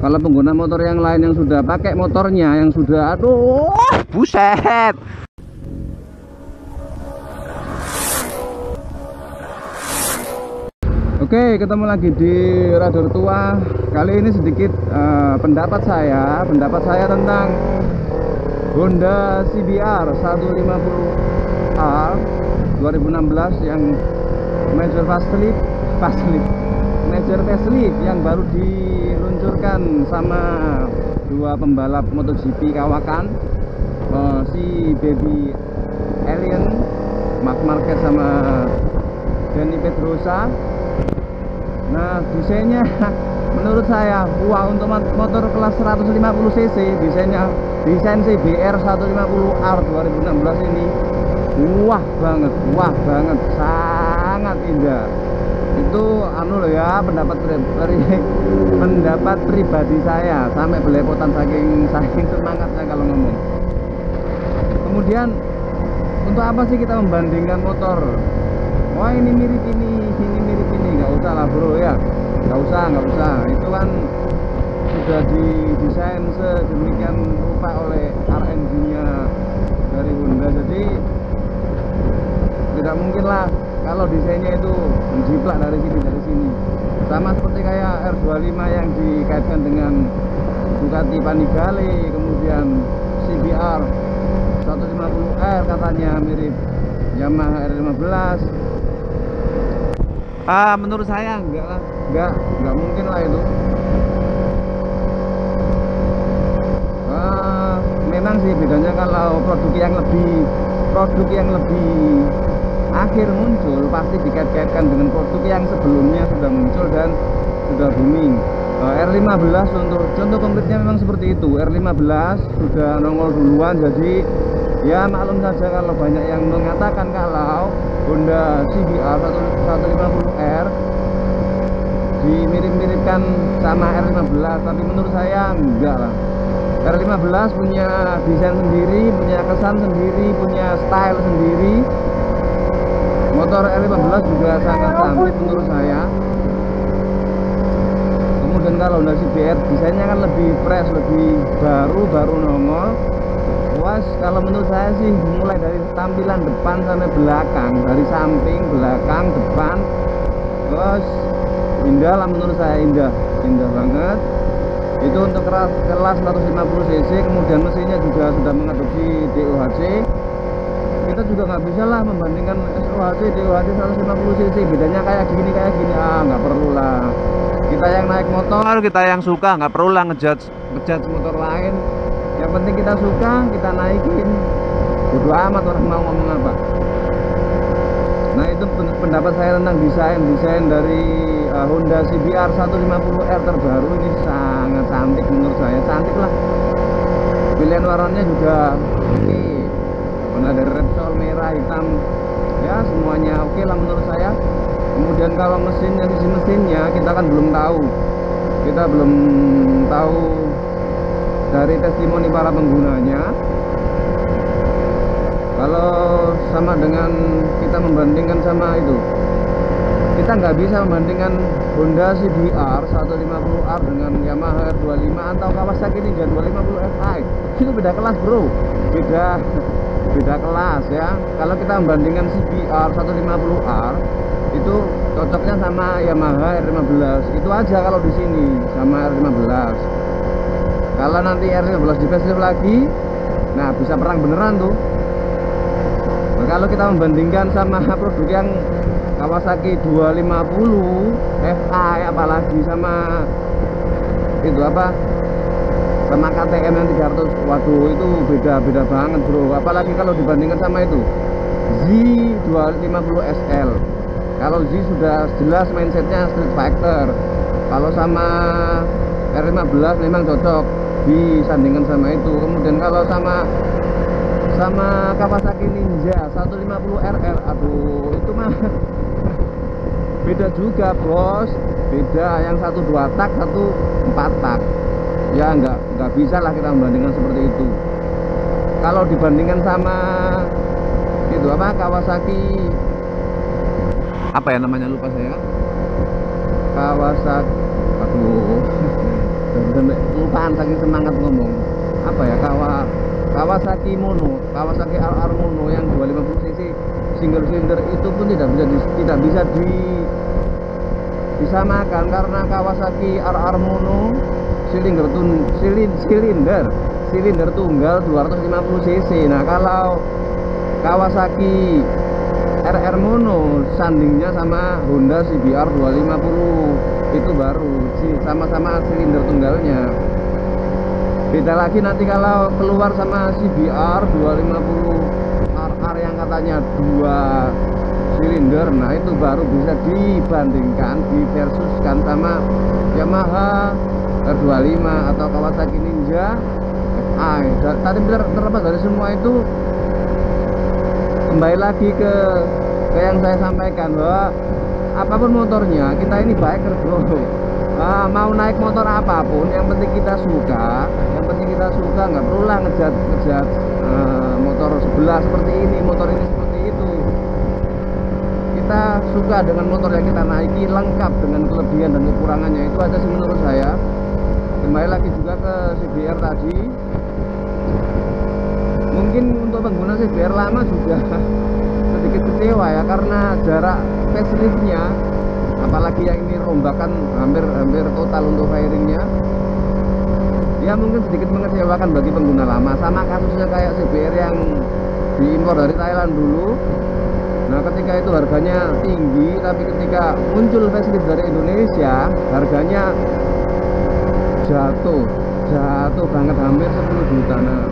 Kalau pengguna motor yang lain yang sudah pakai motornya, yang sudah, aduh, buset. Oke, ketemu lagi di Radar Tua. Kali ini sedikit pendapat saya tentang Honda CBR 150R 2016 yang major facelift yang baru diluncurkan sama dua pembalap MotoGP kawakan, si Baby Alien, Marc Marquez sama Dani Pedrosa. Nah, desainnya menurut saya wah, untuk motor kelas 150 cc, desain CBR 150R 2016 ini wah banget, sangat indah. Itu anu loh ya, pendapat pribadi saya, sampai belepotan saking semangatnya kalau ngomong. Kemudian untuk apa sih kita membandingkan motor? Wah, ini mirip ini nggak usah lah bro ya, nggak usah. Itu kan sudah didesain sedemikian rupa oleh R&D-nya dari Honda, jadi tidak mungkin lah kalau desainnya itu menjiplak dari sini. Sama seperti kayak R25 yang dikaitkan dengan Ducati Panigale, kemudian CBR 150R katanya mirip Yamaha R15. Menurut saya enggak mungkin lah itu. Memang sih bedanya kalau produk yang lebih akhir muncul pasti dikait-kaitkan dengan produk yang sebelumnya sudah muncul dan sudah booming. R15 contoh konkretnya memang seperti itu. R15 sudah nongol duluan, jadi ya maklum saja kalau banyak yang mengatakan kalau Honda CBR 150R dimirip-miripkan sama R15, tapi menurut saya enggak lah. R15 punya desain sendiri, punya kesan sendiri, punya style sendiri. Motor R15 juga sangat cantik menurut saya. Kemudian kalau Honda CBR desainnya kan lebih fresh, lebih baru nongol. Puas kalau menurut saya sih, mulai dari tampilan depan sampai belakang, dari samping, belakang, depan, terus indah lah menurut saya, indah banget. Itu untuk kelas 150 cc. Kemudian mesinnya juga sudah mengadopsi DOHC. Kita juga nggak bisa lah membandingkan SOHC DOHC 150 cc, bedanya kayak gini, nggak perlu lah. Kita yang naik motor, kita yang suka, nggak perlu lah ngejudge motor lain. Yang penting kita suka, kita naikin, bodo amat orang mau ngomong apa. Nah, itu pendapat saya tentang desain dari Honda CBR 150R terbaru ini. Sangat cantik menurut saya, cantik lah. Pilihan warnanya juga oke. Warna dari Repsol, merah, hitam, ya semuanya oke lah menurut saya. Kemudian kalau sisi mesinnya kita kan belum tahu dari testimoni para penggunanya. Kalau sama dengan kita membandingkan sama itu, kita nggak bisa membandingkan Honda CBR 150R dengan Yamaha R25 atau Kawasaki Ninja 250 Fi. Itu beda kelas bro, beda kelas ya. Kalau kita membandingkan CBR 150R itu cocoknya sama Yamaha R15, itu aja kalau di sini sama R15. Kalau nanti R15 di facelift lagi, nah bisa perang beneran tuh. Nah, kalau kita membandingkan sama produk yang Kawasaki 250 Fi, apalagi sama itu sama KTM yang 300, waduh itu beda banget bro. Apalagi kalau dibandingkan sama itu Z250 SL. Kalau Z sudah jelas mindsetnya Street Fighter. Kalau sama R15 memang cocok disandingkan sama itu. Kemudian kalau sama Kawasaki Ninja 150 RR, aduh itu mah beda juga bos, beda. Yang satu 2 tak, satu 4 tak. Ya nggak bisa lah kita membandingkan seperti itu. Kalau dibandingkan sama itu Kawasaki apa ya namanya, lupa saya. Kawasaki, aduh, sampai kelupaan saking semangat ngomong. Apa ya, Kawasaki RR Mono yang 250 cc single cylinder itu pun tidak bisa disamakan, karena Kawasaki RR Mono silinder tunggal 250 cc. Nah, kalau Kawasaki RR Mono sandingnya sama Honda CBR 250 itu baru sama-sama silinder tunggalnya. Beda lagi nanti kalau keluar sama CBR 250 RR yang katanya 2 silinder, nah itu baru bisa dibandingkan, diversuskan sama Yamaha R25 atau Kawasaki Ninja FI. Tadi terlepas dari semua itu, kembali lagi ke yang saya sampaikan, bahwa apapun motornya, kita ini biker bro. Mau naik motor apapun, yang penting kita suka, nggak perlu lah ngejat motor sebelah seperti ini, motor ini seperti itu. Kita suka dengan motor yang kita naiki, lengkap dengan kelebihan dan kekurangannya, itu aja sih menurut saya. Kembali lagi juga ke CBR tadi, mungkin untuk pengguna CBR lama juga sedikit kecewa ya, karena jarak faceliftnya, apalagi yang ini rombakan hampir total untuk fairingnya, ya mungkin sedikit mengecewakan bagi pengguna lama. Sama kasusnya kayak CBR yang diimpor dari Thailand dulu. Nah, ketika itu harganya tinggi, tapi ketika muncul facelift dari Indonesia, harganya jatuh banget, hampir 10 juta. Nah,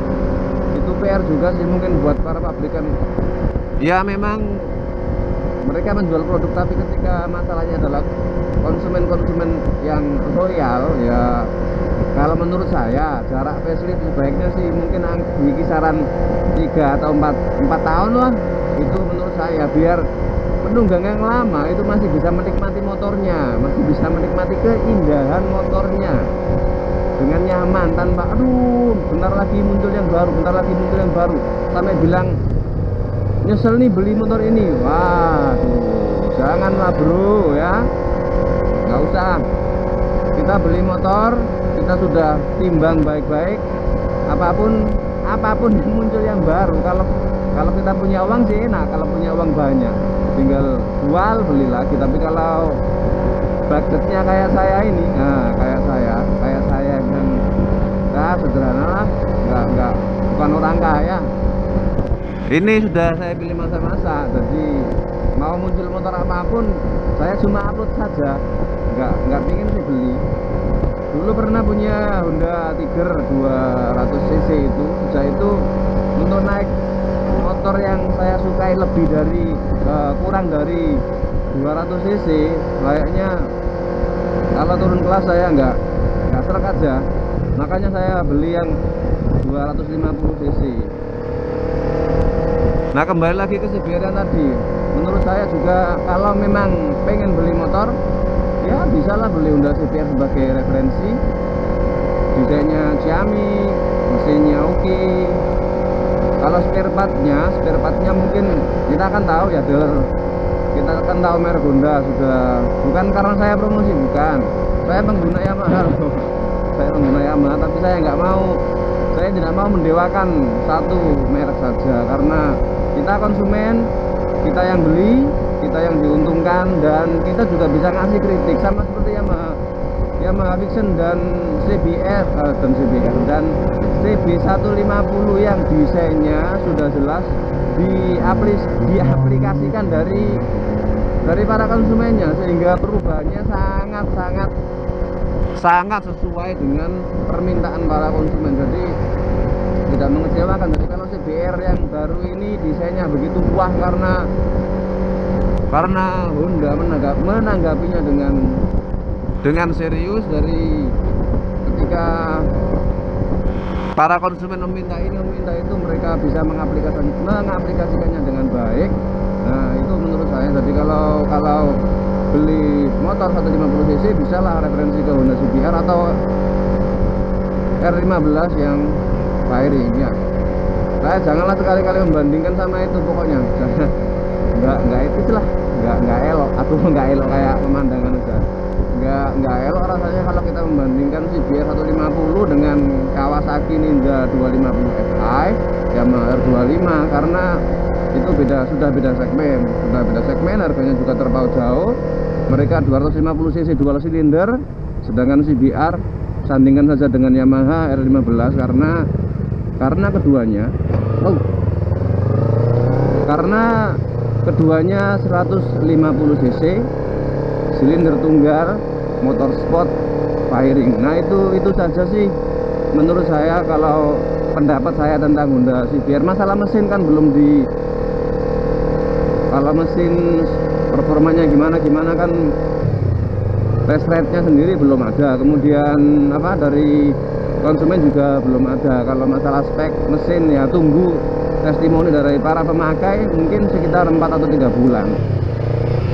itu PR juga sih mungkin buat para pabrikan. Ya memang mereka menjual produk, tapi ketika masalahnya adalah konsumen yang loyal, ya kalau menurut saya jarak facelift sebaiknya sih mungkin di kisaran 3 atau 4 tahun lah. Itu menurut saya, biar penunggang yang lama itu masih bisa menikmati motornya, masih bisa menikmati keindahan motornya dengan nyaman, tanpa aduh bentar lagi muncul yang baru, sampai bilang nyesel nih beli motor ini. Waduh, janganlah bro ya, nggak usah. Kita beli motor, kita sudah timbang baik-baik, apapun yang muncul yang baru. Kalau kita punya uang sih enak, kalau punya uang banyak tinggal jual beli lagi. Tapi kalau budgetnya kayak saya ini, nah kayak saya yang sederhana lah, nggak bukan orang kaya. Ini sudah saya pilih masa-masa, jadi mau muncul motor apapun saya cuma upload saja, nggak pingin sih beli. Dulu pernah punya Honda Tiger 200 cc itu, sejak itu untuk naik motor yang saya sukai lebih dari kurang dari 200 cc, kayaknya kalau turun kelas saya nggak serak aja. Makanya saya beli yang 250 cc. Nah, kembali lagi ke CBR yang tadi, menurut saya juga kalau memang pengen beli motor, ya bisalah beli Honda CBR sebagai referensi. Desainnya ciamik, mesinnya oke. Kalau spare partnya mungkin kita akan tahu ya, dealer kita akan tahu merek Honda sudah. Bukan karena saya promosi, bukan, saya pengguna Yamaha loh. Saya pengguna Yamaha, tapi saya tidak mau mendewakan satu merek saja, karena kita konsumen, kita yang beli, kita yang diuntungkan, dan kita juga bisa ngasih kritik. Sama seperti Yamaha Vision dan CBR dan CB150 yang desainnya sudah jelas diaplikasikan dari para konsumennya, sehingga perubahannya sangat sesuai dengan permintaan para konsumen. Jadi tidak mengecewakan. Jadi kalau CBR yang baru ini desainnya begitu wah, karena Honda menanggapinya dengan serius. Dari ketika para konsumen meminta itu, mereka bisa mengaplikasikannya dengan baik. Nah, itu menurut saya. Jadi kalau beli motor 150 cc, bisalah referensi ke Honda CBR atau R15 yang fairing ya. Janganlah sekali-kali membandingkan sama itu, pokoknya nggak etis lah, nggak elok, atau nggak elok kayak pemandangan aja. Nggak elok rasanya kalau kita membandingkan CBR 150 dengan Kawasaki Ninja 250 Fi, Yamaha R25, karena itu sudah beda segmen, harganya juga terpaut jauh. Mereka 250 cc dual silinder, sedangkan CBR sandingkan saja dengan Yamaha R15 karena keduanya 150 cc, silinder tunggal, motor sport, firing. Nah itu saja sih menurut saya kalau pendapat saya tentang Honda CBR. Masalah mesin kan belum kalau mesin performanya gimana kan test rate-nya sendiri belum ada, kemudian dari konsumen juga belum ada. Kalau masalah spek mesin ya tunggu testimoni dari para pemakai, mungkin sekitar 4 atau 3 bulan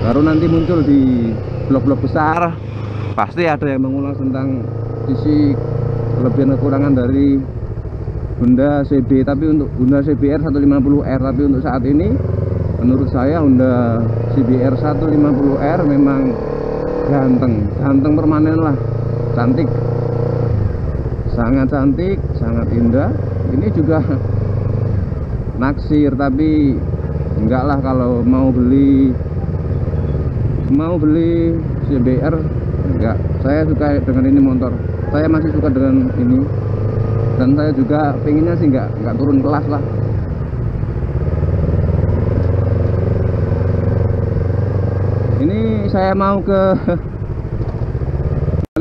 baru nanti muncul di blog-blog besar. Pasti ada yang mengulas tentang sisi kelebihan kekurangan dari Honda CB, tapi untuk Honda CBR 150R. Tapi untuk saat ini menurut saya Honda CBR 150R memang ganteng permanen lah, cantik, sangat cantik, sangat indah. Ini juga naksir, tapi enggak lah, kalau mau beli CBR enggak. Saya suka dengan ini motor, saya masih suka dengan ini, dan saya juga pengennya sih enggak turun kelas lah. Ini saya mau ke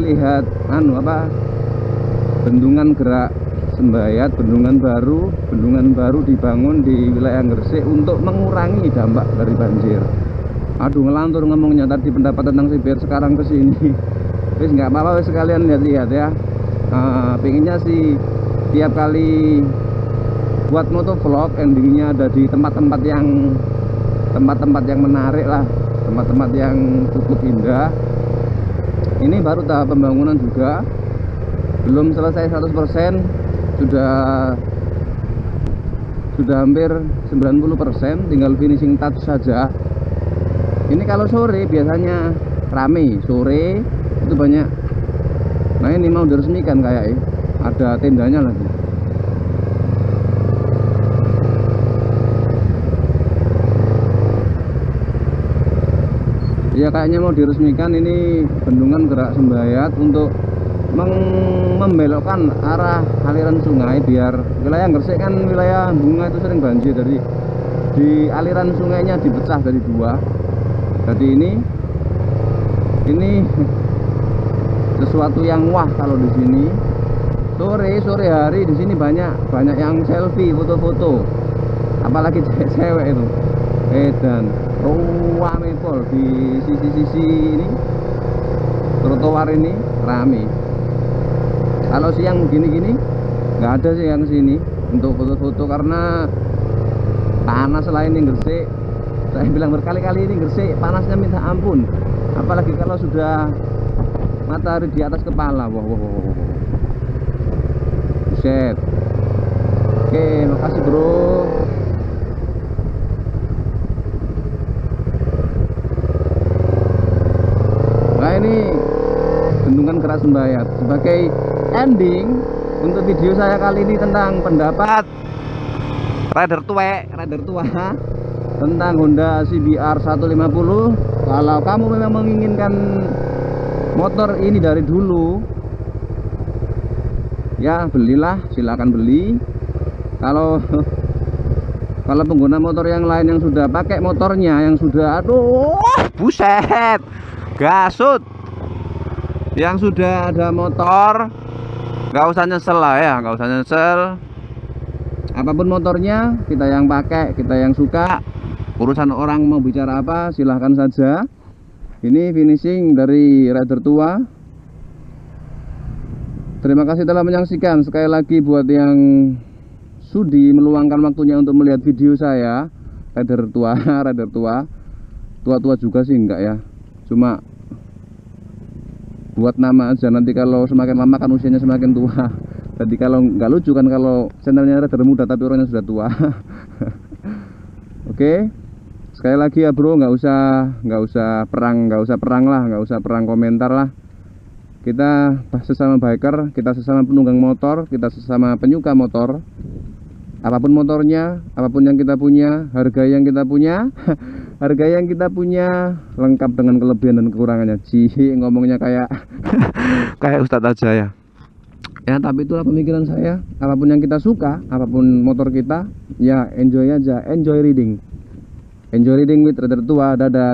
lihat bendungan gerak Sembayat, bendungan baru dibangun di wilayah Gresik untuk mengurangi dampak dari banjir. Aduh, ngelantur ngomongnya tadi pendapat tentang CBR, sekarang kesini. Wis nggak apa-apa, sekalian lihat-lihat ya. Pengennya sih tiap kali buat motovlog endingnya ada di tempat-tempat yang menarik lah, tempat-tempat yang cukup indah. Ini baru tahap pembangunan juga, belum selesai 100%, sudah hampir 90%, tinggal finishing touch saja. Ini kalau sore biasanya rame, sore itu banyak. Nah ini mau diresmikan kayaknya, ada tendanya lagi. Ya kayaknya mau diresmikan ini bendungan gerak Sembayat untuk membelokkan arah aliran sungai, biar wilayah Gresik kan wilayah bunga itu sering banjir. Jadi di aliran sungainya dipecah dari dua. Jadi ini sesuatu yang wah kalau di sini. Sore hari di sini banyak yang selfie, foto-foto. Apalagi cewek itu. Dan rame pol di sisi-sisi ini trotoar ini rame. Kalau siang gini nggak ada sih yang sini untuk foto-foto, karena panas selain ini Gresik. Saya bilang berkali-kali ini Gresik panasnya minta ampun, apalagi kalau sudah matahari di atas kepala. Wow. Buset. Oke, makasih bro. Nah ini bendungan gerak Sembayat sebagai ending untuk video saya kali ini tentang pendapat rider tua tentang Honda CBR 150. Kalau kamu memang menginginkan motor ini dari dulu, ya belilah, silakan beli. Kalau pengguna motor yang lain yang sudah pakai motornya, yang sudah buset gasut, yang sudah ada motor, nggak usah nyesel lah ya, nggak usah nyesel. Apapun motornya, kita yang pakai, kita yang suka. Urusan orang mau bicara apa, silahkan saja. Ini finishing dari rider tua. Terima kasih telah menyaksikan. Sekali lagi buat yang sudi meluangkan waktunya untuk melihat video saya, rider tua juga sih enggak ya, cuma buat nama aja. Nanti kalau semakin lama kan usianya semakin tua. Jadi kalau nggak lucu kan kalau channelnya rider muda tapi orangnya sudah tua. Oke, sekali lagi ya bro, nggak usah perang lah, nggak usah perang komentar lah. Kita sesama biker, kita sesama penunggang motor, kita sesama penyuka motor. Apapun motornya, apapun yang kita punya, harga yang kita punya, harga yang kita punya lengkap dengan kelebihan dan kekurangannya. Ngomongnya kayak kayak Ustadz aja ya. Ya, tapi itulah pemikiran saya. Apapun yang kita suka, apapun motor kita, ya enjoy aja, enjoy riding with rider tua. Dadah.